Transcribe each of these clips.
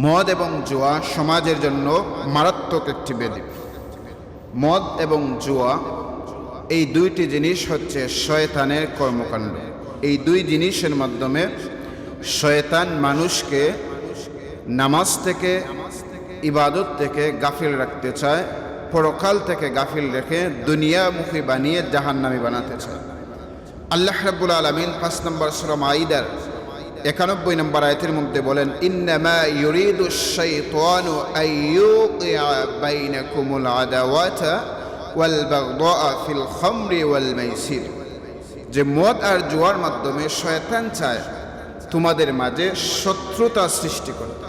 মদ এবং জুয়া সমাজের জন্য মারাত্মক একটি ব্যাধি। মদ এবং জুয়া এই দুইটি জিনিস হচ্ছে শয়তানের কর্মকাণ্ড। এই দুই জিনিসের মাধ্যমে শয়তান মানুষকে নামাজ থেকে, ইবাদত থেকে গাফিল রাখতে চায়, পরকাল থেকে গাফিল রেখে দুনিয়ামুখী বানিয়ে জাহান্নামী বানাতে চায়। আল্লাহ রাব্বুল আলামিন 5 নম্বর সূরা মাইদার 91 নম্বর আয়াতের মধ্যে বলেন, ইন্নামা ইউরিদুশ শাইতানু আইয়ুকিআ বাইনাকুমুল আদাওয়াতা ওয়াল বাগদাআ ফিল খামরি ওয়াল মাইসির। যে মদ আর জুয়ার মাধ্যমে শয়তান চায় তোমাদের মাঝে শত্রুতা সৃষ্টি করতে।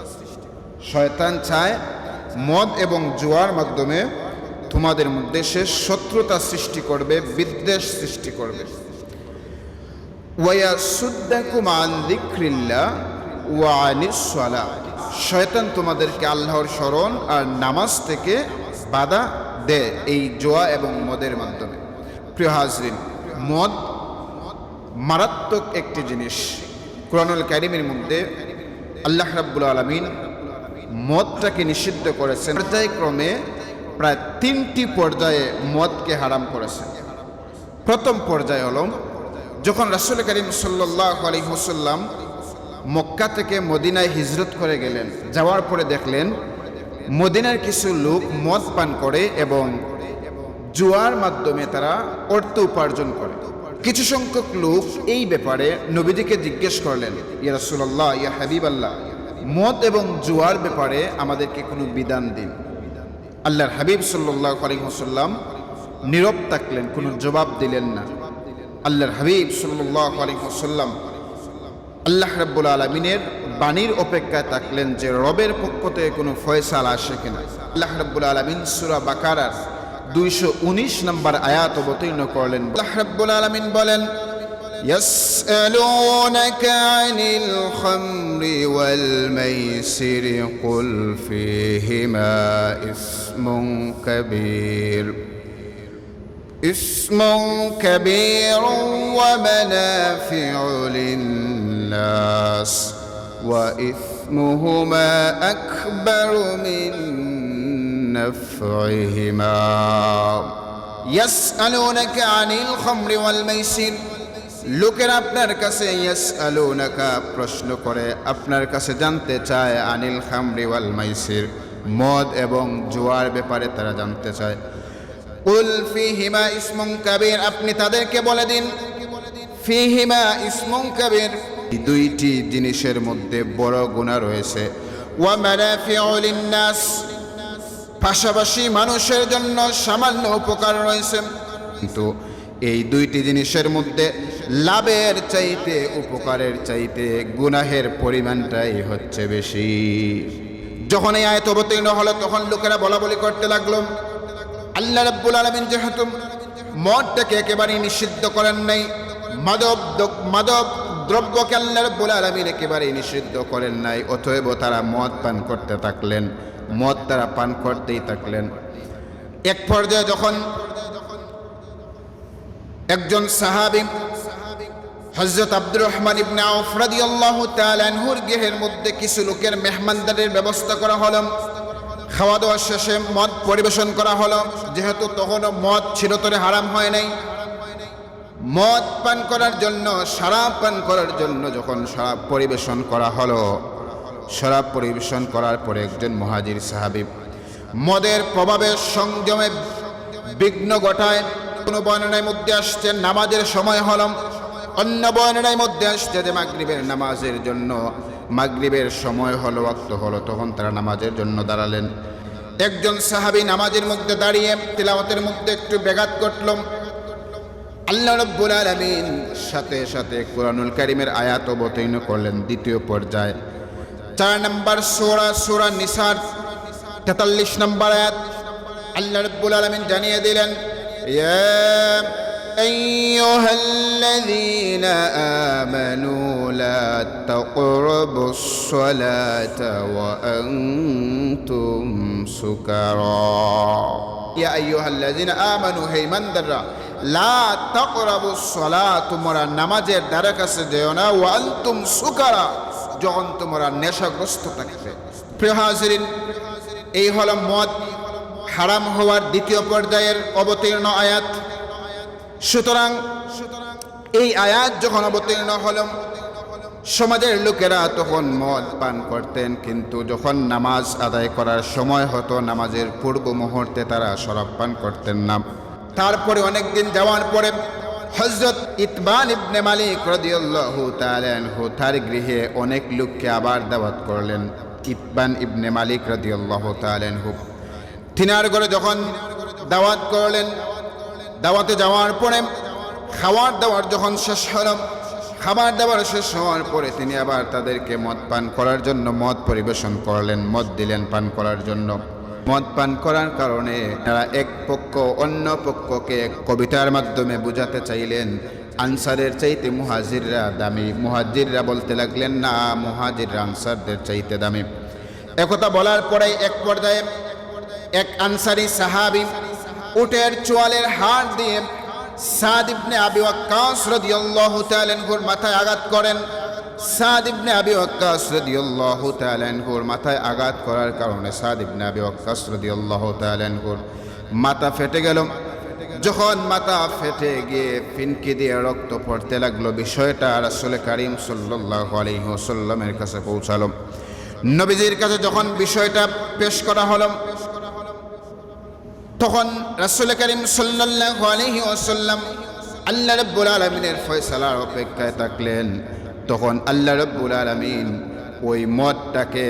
শয়তান চায় মদ এবং জুয়ার মাধ্যমে তোমাদের মধ্যে সে শত্রুতা সৃষ্টি করবে, বিদ্বেষ সৃষ্টি করবে। ওয়ায়াসুদ্দাকুম আন যিকরিল্লাহ ওয়া আনিস সালাহ। শয়তান তোমাদেরকে আল্লাহর স্মরণ আর নামাজ থেকে বাধা দেয় এই জুয়া এবং মদের মাধ্যমে। প্রিয় হাজরিন, মদ মারাত্মক একটি জিনিস। কুরআনুল কারীমের মধ্যে আল্লাহ রাব্বুল আলামিন মদটাকে নিষিদ্ধ করেছেন। পর্যায়ক্রমে প্রায় 3টি পর্যায়ে মদকে হারাম করেছেন। প্রথম পর্যায় হল যখন রাসূল করিম সাল্লাল্লাহু আলাইহি ওয়াসাল্লাম মক্কা থেকে মদিনায় হিজরত করে গেলেন, যাওয়ার পরে দেখলেন মদিনার কিছু লোক মদ পান করে এবং জুয়ার মাধ্যমে তারা অর্থ উপার্জন করে। কিছু সংখ্যক লোক এই ব্যাপারে নবীজিকে জিজ্ঞেস করলেন, ইয়া রাসূলুল্লাহ, ইয়া হাবিবাল্লাহ, মদ এবং জুয়ার ব্যাপারে আমাদেরকে কোনো বিধান দিন। আল্লাহর হাবিব সাল্লাল্লাহু আলাইহি ওয়াসাল্লাম নীরব থাকলেন, কোনো জবাব দিলেন না। আল্লাহর হাবিব সাল্লাল্লাহু আলাইহি ওয়াসাল্লাম আল্লাহ রাব্বুল আলামিনের বাণীর অপেক্ষায় থাকলেন যে রবের পক্ষ থেকে কোনো ফয়সালা আসে কিনা। আল্লাহ রাব্বুল আলামিন সূরা বাকারার 219 নম্বর আয়াত অবতীর্ণ করলেন। আল্লাহ রাব্বুল আলামিন বলেন, ইয়াসআলুনাকা আনিল খামরি ওয়াল মাইসিরি কুল ফীহিমা ইসমুন কাবীর ওয়া মানাফিউ লিন-নাস ওয়া ইসমুহুমা আকবারু মিন নাফইহিমা। ইয়াসআলুনাকা আনিল খামরি ওয়াল মাইসির। লোকেরা আপনার কাছে ইয়াসআলুনাকা প্রশ্ন করে, আপনার কাছে জানতে চায়, আনিল খামরি ওয়াল মাইসির, মদ এবং জুয়ার ব্যাপারে তারা জানতে চায়। কুল ফীহিমা ইসমুন কাবীর, আপনি তাদেরকে বলে দিন, ফীহিমা ইসমুন কাবীর, এই দুইটি জিনিসের মধ্যে বড় গুনাহ রয়েছে। ওয়া মানাফিউ লিন-নাস, পাশাপাশি মানুষের জন্য সামান্য উপকার রয়েছে। কিন্তু এই দুইটি জিনিসের মধ্যে লাভের চাইতে, উপকারের চাইতে গুনাহের পরিমাণটাই হচ্ছে বেশি। যখন এই আয়াত অবতীর্ণ হলো তখন লোকেরা বলাবলি করতে লাগলো, আল্লাহ রাব্বুল আলামিন যেহেতু মদটাকে একেবারেই নিষিদ্ধ করেন নাই, মাদক দ্রব্যকে আল্লাহ রাব্বুল আলামিন একেবারেই নিষিদ্ধ করেন নাই, অতএব তারা মদ পান করতে থাকলেন, মদ তারা পান করতেই থাকলেন। এক পর্যায়ে যখন একজন সাহাবী হযরত আব্দুর রহমান ইবনে আউফ রাদিয়াল্লাহু তাআলা আনহুর গৃহের মধ্যে কিছু লোকের মেহমানদারির ব্যবস্থা করা হলো। খাওয়া দাওয়া শেষে মদ পরিবেশন করা হলো। যেহেতু তখনও মদ চিরতরে হারাম হয় নাই, মদ পান করার জন্য, শরাব পান করার জন্য যখন শরাব পরিবেশন করা হলো, শরাব পরিবেশন করার পরে একজন মুহাজির সাহাবী মদের প্রভাবে সংযমে বিঘ্ন ঘটায়। কোনো বর্ণনার মধ্যে আসছে নামাজের সময় হলো, অন্য বর্ণনার মধ্যে আসছে যে মাগরিবের নামাজের জন্য, মাগরিবের সময় হলো, ওয়াক্ত হলো, তখন তারা নামাজের জন্য দাঁড়ালেন। একজন সাহাবী নামাজের মধ্যে দাঁড়িয়ে তিলাওয়াতের মধ্যে একটু ব্যাঘাত ঘটল। আল্লাহ রাব্বুল আলামিন সাথে সাথে কুরআনুল কারীমের আয়াত অবতীর্ণ করলেন। দ্বিতীয় পর্যায়ে 4 নম্বর সূরা নিসার 43 নম্বর আয়াত আল্লাহ রাব্বুল আলামিন জানিয়ে দিলেন, ইয়া আইয়ুহাল্লাযীনা আমানু লা তাকরাবুস সালাতা ওয়া আনতুম সুকারা। ইয়া আইয়ুহাল্লাযীনা আমানু, হে ঈমানদাররা, লা তাকরাবুস সালাত, তোমরা নামাজের ধারে কাছে যেও না, ওয়া আনতুম সুকারা, যখন তোমরা নেশাগ্রস্ত থাকবে। প্রিয় হাজিরিন, এই হলো মদ হারাম হওয়ার দ্বিতীয় পর্যায়ের অবতীর্ণ আয়াত। সুতরাং এই আয়াত যখন অবতীর্ণ হল, সমাজের লোকেরা তখন মদ পান করতেন, কিন্তু যখন নামাজ আদায় করার সময় হতো নামাজের পূর্ব মুহূর্তে তারা শরাব পান করতেন না। তারপরে অনেকদিন যাওয়ার পরে হযরত ইতবান ইবনে মালিক রাদিয়াল্লাহু তাআলা আনহু তার গৃহে অনেক লোককে আবার দাওয়াত করলেন। ইতবান ইবনে মালিক রাদিয়াল্লাহু তাআলা আনহু তিনার ঘরে যখন দাওয়াত করলেন, দাওয়াতে যাওয়ার পরে খাবার দাবার যখন শেষ হল, খাবার দাবার শেষ হওয়ার পরে তিনি আবার তাদেরকে মদ পান করার জন্য মদ পরিবেশন করলেন, মদ দিলেন পান করার জন্য। মদ পান করার কারণে তারা এক পক্ষ অন্য পক্ষকে কবিতার মাধ্যমে বুঝাতে চাইলেন আনসারের চাইতে মুহাজিররা দামি। মুহাজিররা বলতে লাগলেন, না, মুহাজিররা আনসারদের চাইতে দামি। একথা বলার পরে এক পর্যায়ে এক আনসারি সাহাবী উটের চোয়ালের হাড় দিয়ে সাদ ইবনে আবি ওয়াক্কাস রাদিয়াল্লাহু তাআলা আনহুর মাথায় আঘাত করেন। সাদ ইবনে আবি ওয়াক্কাস রাদিয়াল্লাহু তাআলা আনহুর মাথায় আঘাত করার কারণে সাদ ইবনে আবি ওয়াক্কাস রাদিয়াল্লাহু তাআলা আনহুর মাথা ফেটে গেল। যখন মাথা ফেটে গিয়ে ফিনকি দিয়ে রক্ত পড়তে লাগলো, বিষয়টা রাসূল কারীম সাল্লাল্লাহু আলাইহি ওয়াসাল্লামের কাছে পৌঁছালো। নবীজির কাছে যখন বিষয়টা পেশ করা হলো, তখন রাসূল কারীম সাল্লাল্লাহু আলাইহি ওয়াসাল্লাম আল্লাহ রাব্বুল আলামিনের ফয়সালার অপেক্ষায় থাকলেন। তখন আল্লাহ রাব্বুল আলামিন ওই মদটাকে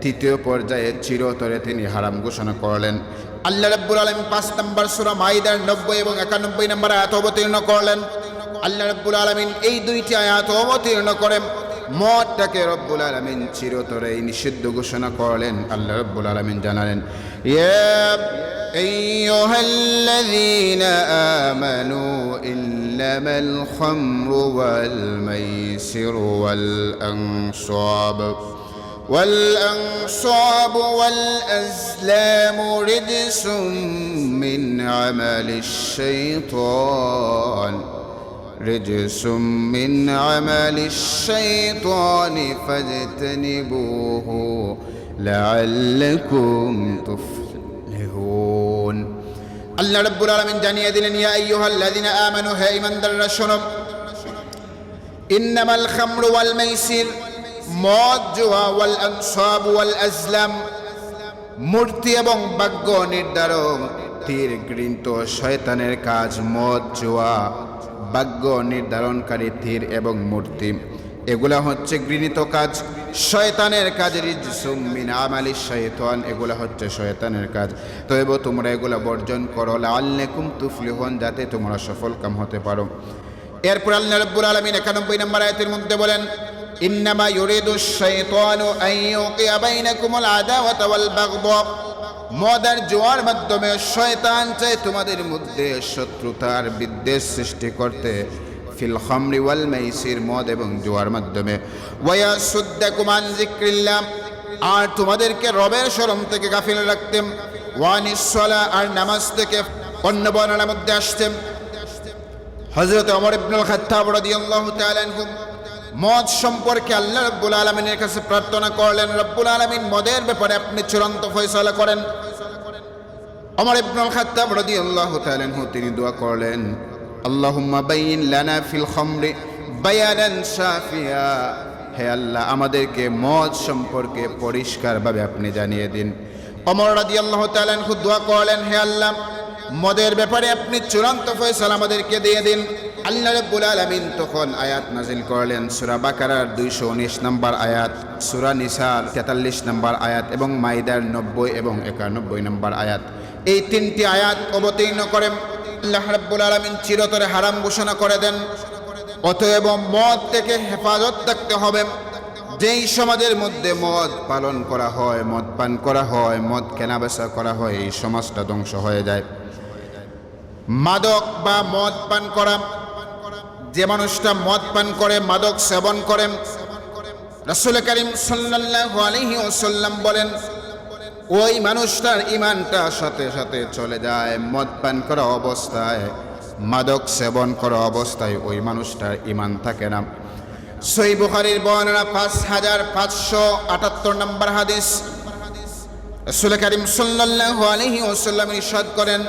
তৃতীয় পর্যায়ে চিরতরে তিনি হারাম ঘোষণা করলেন। আল্লাহ রাব্বুল আলামিন 5 নম্বর সূরা মাইদার 90 এবং 91 নম্বর আয়াত অবতীর্ণ করলেন। আল্লাহ রাব্বুল আলামিন এই দুইটি আয়াত অবতীর্ণ করেন মদটাকে রব্বুল আলামিন চিরতরে নিষিদ্ধ ঘোষণা করলেন। আল্লাহ রাব্বুল আলামিন জানালেন, ইয়া আইয়ুহাল্লাযীনা আমানু ইন্নামাল খামরু ওয়াল মাইসিরু ওয়াল আনসাব ওয়াল আজলামু রিজসুম মিন আমালিশ শাইতান رجس من عمل الشيطان فاجتنبوه لعلكم تفلحون। আল্লাহ রাব্বুল আলামিন জানিয়ে দিলেন, ইয়া আইয়ুহাল্লাযীনা আমানু, হে ঈমানদাররা শোনো, ইন্নামাল খামরু ওয়াল মাইসির, মদ জুয়া, ওয়াল আনসাব ওয়াল আজলাম, মূর্তি এবং ভাগ্য নির্ধারণ, তীর গৃহীত শয়তানের কাজ। মদ জুয়া, ভাগ্য নির্ধারণকারী তীর এবং মূর্তি, এগুলা হচ্ছে গৃহীত কাজ, শয়তানের কাজ। রিজসুম মিন আমালিশ শাইতান, এগুলা হচ্ছে শয়তানের কাজ। তবে তোমরা এগুলা বর্জন করো, লাআল্লাকুম তুফলিহুন, যাতে তোমরা সফল কাম হতে পারো। এরপর আল্লাহ রাব্বুল আলামিন 91 নম্বর আয়াতের মধ্যে বলেন, ইন্নামা ইউরিদুশ শাইতানু আন ইউকিয়া বাইনাকুমুল আদাওয়াতা ওয়াল বাগদা, মদের জোয়ার মাধ্যমে শয়তান চায় তোমাদের মধ্যে শত্রুতার বিদ্বেষ সৃষ্টি করতে। ফিল খামরি ওয়াল মাইসির, মদ এবং জোয়ার মাধ্যমে। ওয়ায়াসুদ্দাকুম আন যিকরিল্লাহ, আর তোমাদেরকে রবের স্মরণ থেকে গাফিল রাখতেন। ওয়ানিস সালাহ, আর নামাজ থেকে। অন্য বর্ণনার মধ্যে আসছে হযরত ওমর ইবনুল খাত্তাব রাদিয়াল্লাহু তাআলা আনহু মদ সম্পর্কে আল্লাহ রাব্বুল আলামিনের কাছে প্রার্থনা করলেন, রব্বুল আলামিন মদের ব্যাপারে আপনি চূড়ান্ত ফয়সালা করেন। ওমর ইবনুল খাত্তাব রাদিয়াল্লাহু তাআলা আনহু তিনি দোয়া করলেন, আল্লাহুম্মা বাইয়িন লানা ফিল খামরি বায়ানান শাফিয়া, হে আল্লাহ আমাদেরকে মদ সম্পর্কে পরিষ্কারভাবে আপনি জানিয়ে দিন। ওমর রাদিয়াল্লাহু তাআলা আনহু দোয়া করলেন, হে আল্লাহ মদের ব্যাপারে আপনি চূড়ান্ত ফয়সালা আমাদেরকে দিয়ে দিন। আল্লাহ রাব্বুল আলামিন তখন আয়াত নাজিল করলেন, সূরা বাকারার 219 নম্বর আয়াত, সূরা নিসার 43 নম্বর আয়াত এবং মাইদার 90 এবং 91 নম্বর আয়াত। এই তিনটি আয়াত অবতীর্ণ করে আল্লাহ রাব্বুল আলামিন চিরতরে হারাম ঘোষণা করে দেন। অতএব মদ থেকে হেফাজত রাখতে হবে। যেই সমাজের মধ্যে মদ পালন করা হয়, মদ পান করা হয়, মদ কেনাবেচা করা হয়, এই সমাজটা ধ্বংস হয়ে যায়। মাদক বা মদ পান করা, যে মানুষটা মদ পান করে, মাদক সেবন করেন, রাসূল কারীম সাল্লাল্লাহু আলাইহি ওয়াসাল্লাম বলেন ওই মানুষটার ঈমানটা সাথে সাথে চলে যায়। মদ পান করা অবস্থায়, মাদক সেবন করা অবস্থায় ওই মানুষটার ঈমান থাকে না। সহিহ বুখারীর বর্ণনা 5578 নম্বর হাদিস, রাসূল কারীম সাল্লাল্লাহু আলাইহি ওয়াসাল্লাম ইরশাদ করেন,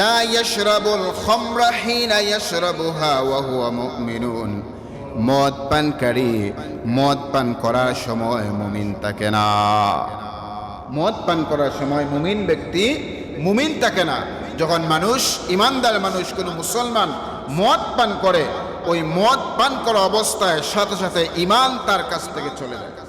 লা ইয়াশরাবুল খামরা হিনা ইয়াশরাবুহা ওয়া হুয়া মুমিনুন। মদ পানকারী মদ পান করার সময় মুমিন থাকে না। মদ পান করার সময় মুমিন ব্যক্তি মুমিন থাকে না। যখন মানুষ, ইমানদার মানুষ, কোনো মুসলমান মদ পান করে, ওই মদ পান করা অবস্থায় সাথে সাথে ঈমান তার কাছ থেকে চলে যায়।